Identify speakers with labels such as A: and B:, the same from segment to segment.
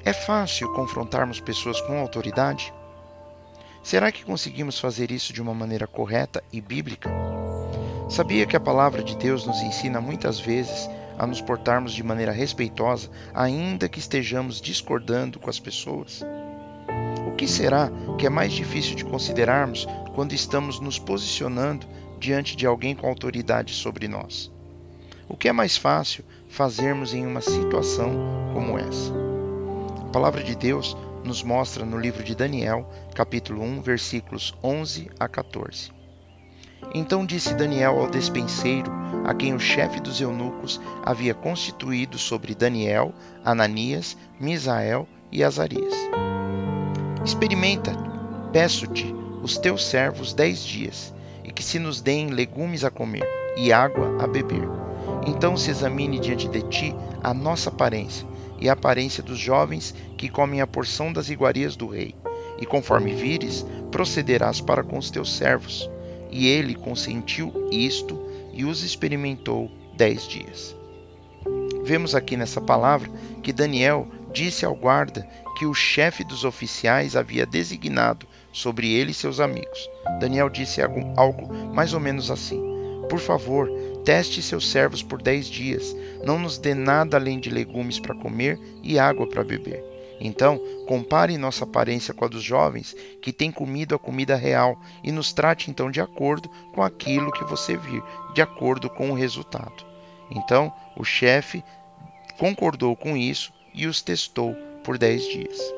A: É fácil confrontarmos pessoas com autoridade? Será que conseguimos fazer isso de uma maneira correta e bíblica? Sabia que a palavra de Deus nos ensina muitas vezes a nos portarmos de maneira respeitosa, ainda que estejamos discordando com as pessoas? O que será que é mais difícil de considerarmos quando estamos nos posicionando diante de alguém com autoridade sobre nós? O que é mais fácil fazermos em uma situação como essa? A palavra de Deus nos mostra no livro de Daniel, capítulo 1, versículos 11 a 14. Então disse Daniel ao despenseiro, a quem o chefe dos eunucos havia constituído sobre Daniel, Ananias, Misael e Azarias: Experimenta, peço-te, os teus servos 10 dias, e que se nos deem legumes a comer e água a beber. Então se examine diante de ti a nossa aparência e a aparência dos jovens que comem a porção das iguarias do rei. E conforme vires, procederás para com os teus servos. E ele consentiu isto e os experimentou 10 dias. Vemos aqui nessa palavra que Daniel disse ao guarda que o chefe dos oficiais havia designado sobre ele e seus amigos. Daniel disse algo mais ou menos assim: Por favor, teste seus servos por 10 dias. Não nos dê nada além de legumes para comer e água para beber. Então, compare nossa aparência com a dos jovens que têm comido a comida real e nos trate então de acordo com aquilo que você vir, de acordo com o resultado. Então, o chefe concordou com isso e os testou por 10 dias.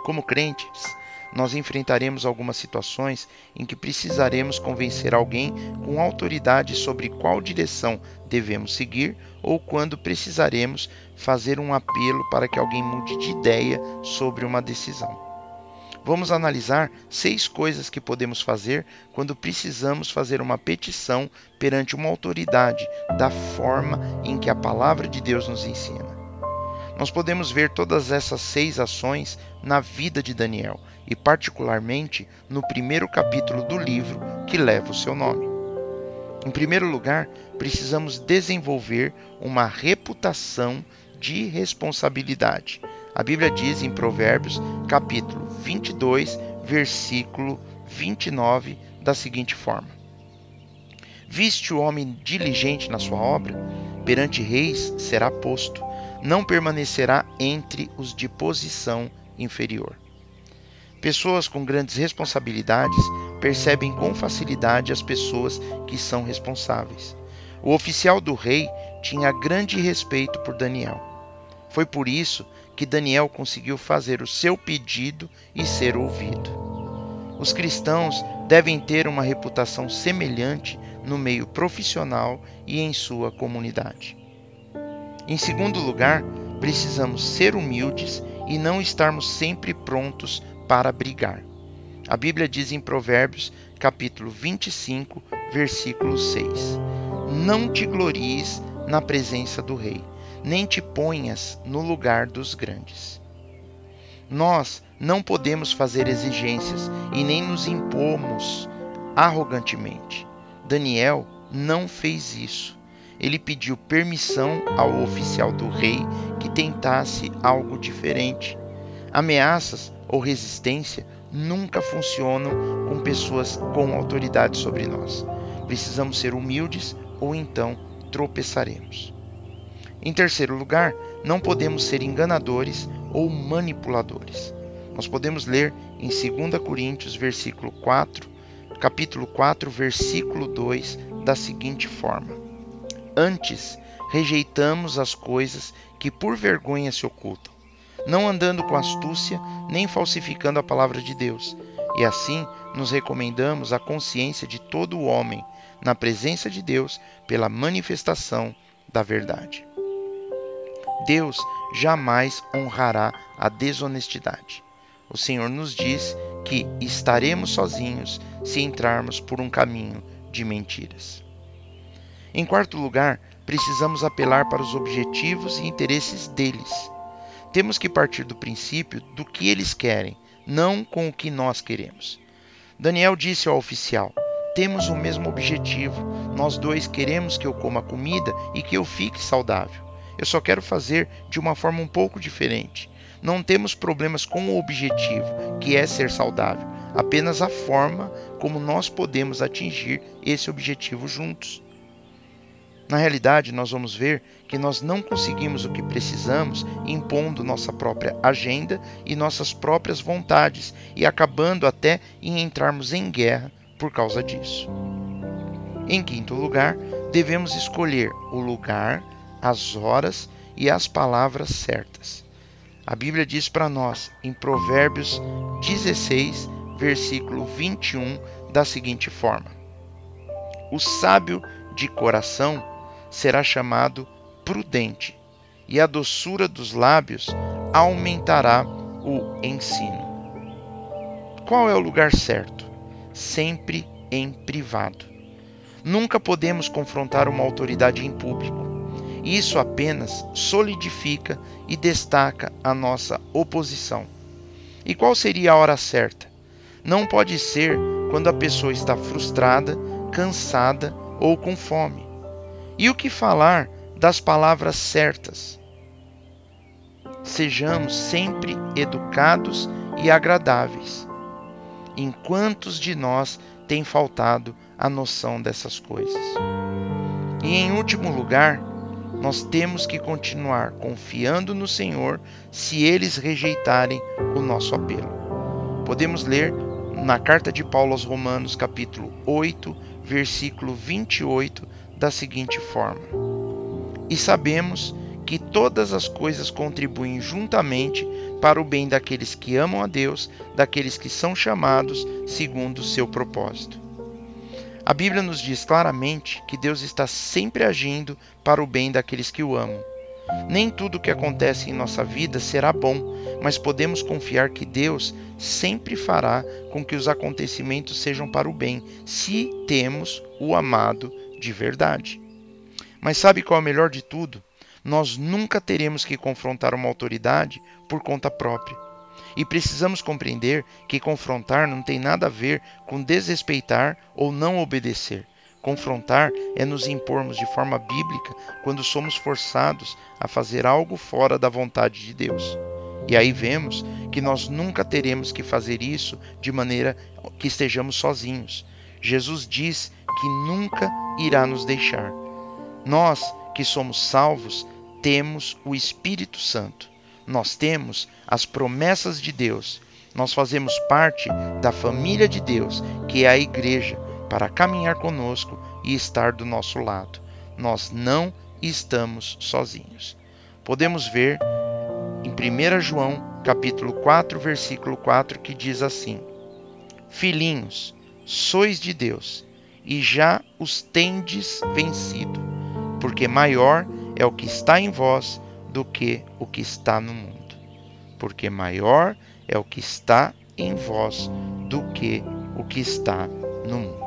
A: Como crentes, nós enfrentaremos algumas situações em que precisaremos convencer alguém com autoridade sobre qual direção devemos seguir ou quando precisaremos fazer um apelo para que alguém mude de ideia sobre uma decisão. Vamos analisar 6 coisas que podemos fazer quando precisamos fazer uma petição perante uma autoridade da forma em que a palavra de Deus nos ensina. Nós podemos ver todas essas 6 ações na vida de Daniel e particularmente no primeiro capítulo do livro que leva o seu nome. Em primeiro lugar, precisamos desenvolver uma reputação de responsabilidade. A Bíblia diz em Provérbios, capítulo 22, versículo 29, da seguinte forma: Viste o homem diligente na sua obra? Perante reis será posto, não permanecerá entre os de posição inferior. Pessoas com grandes responsabilidades percebem com facilidade as pessoas que são responsáveis. O oficial do rei tinha grande respeito por Daniel. Foi por isso que Daniel conseguiu fazer o seu pedido e ser ouvido. Os cristãos devem ter uma reputação semelhante no meio profissional e em sua comunidade. Em segundo lugar, precisamos ser humildes e não estarmos sempre prontos para brigar. A Bíblia diz em Provérbios, capítulo 25, versículo 6: Não te glories na presença do rei, nem te ponhas no lugar dos grandes. Nós não podemos fazer exigências e nem nos impomos arrogantemente. Daniel não fez isso. Ele pediu permissão ao oficial do rei que tentasse algo diferente. Ameaças ou resistência nunca funcionam com pessoas com autoridade sobre nós. Precisamos ser humildes ou então tropeçaremos. Em terceiro lugar, não podemos ser enganadores ou manipuladores. Nós podemos ler em 2 Coríntios, capítulo 4, versículo 2, da seguinte forma: Antes, rejeitamos as coisas que por vergonha se ocultam, não andando com astúcia, nem falsificando a palavra de Deus. E assim nos recomendamos à consciência de todo o homem, na presença de Deus, pela manifestação da verdade. Deus jamais honrará a desonestidade. O Senhor nos diz que estaremos sozinhos se entrarmos por um caminho de mentiras. Em quarto lugar, precisamos apelar para os objetivos e interesses deles. Temos que partir do princípio do que eles querem, não com o que nós queremos. Daniel disse ao oficial: Temos o mesmo objetivo. Nós dois queremos que eu coma comida e que eu fique saudável. Eu só quero fazer de uma forma um pouco diferente. Não temos problemas com o objetivo, que é ser saudável, apenas a forma como nós podemos atingir esse objetivo juntos. Na realidade, nós vamos ver que nós não conseguimos o que precisamos impondo nossa própria agenda e nossas próprias vontades e acabando até em entrarmos em guerra por causa disso. Em quinto lugar, devemos escolher o lugar, as horas e as palavras certas. A Bíblia diz para nós, em Provérbios 16, versículo 21, da seguinte forma: o sábio de coração será chamado prudente, e a doçura dos lábios aumentará o ensino. Qual é o lugar certo? Sempre em privado. Nunca podemos confrontar uma autoridade em público. Isso apenas solidifica e destaca a nossa oposição. E qual seria a hora certa? Não pode ser quando a pessoa está frustrada, cansada ou com fome. E o que falar das palavras certas? Sejamos sempre educados e agradáveis. Em quantos de nós tem faltado a noção dessas coisas? E em último lugar, nós temos que continuar confiando no Senhor se eles rejeitarem o nosso apelo. Podemos ler na carta de Paulo aos Romanos, capítulo 8, versículo 28, da seguinte forma: e sabemos que todas as coisas contribuem juntamente para o bem daqueles que amam a Deus, daqueles que são chamados segundo o seu propósito. A Bíblia nos diz claramente que Deus está sempre agindo para o bem daqueles que o amam. Nem tudo o que acontece em nossa vida será bom, mas podemos confiar que Deus sempre fará com que os acontecimentos sejam para o bem, se temos o amado de verdade. Mas sabe qual é o melhor de tudo? Nós nunca teremos que confrontar uma autoridade por conta própria. E precisamos compreender que confrontar não tem nada a ver com desrespeitar ou não obedecer. Confrontar é nos impormos de forma bíblica quando somos forçados a fazer algo fora da vontade de Deus. E aí vemos que nós nunca teremos que fazer isso de maneira que estejamos sozinhos. Jesus diz que nunca irá nos deixar. Nós que somos salvos temos o Espírito Santo. Nós temos as promessas de Deus. Nós fazemos parte da família de Deus, que é a igreja, para caminhar conosco e estar do nosso lado. Nós não estamos sozinhos. Podemos ver em 1 João, capítulo 4, versículo 4, que diz assim: filhinhos, sois de Deus, e já os tendes vencido, porque maior é o que está em vós do que o que está no mundo. Porque maior é o que está em vós do que o que está no mundo.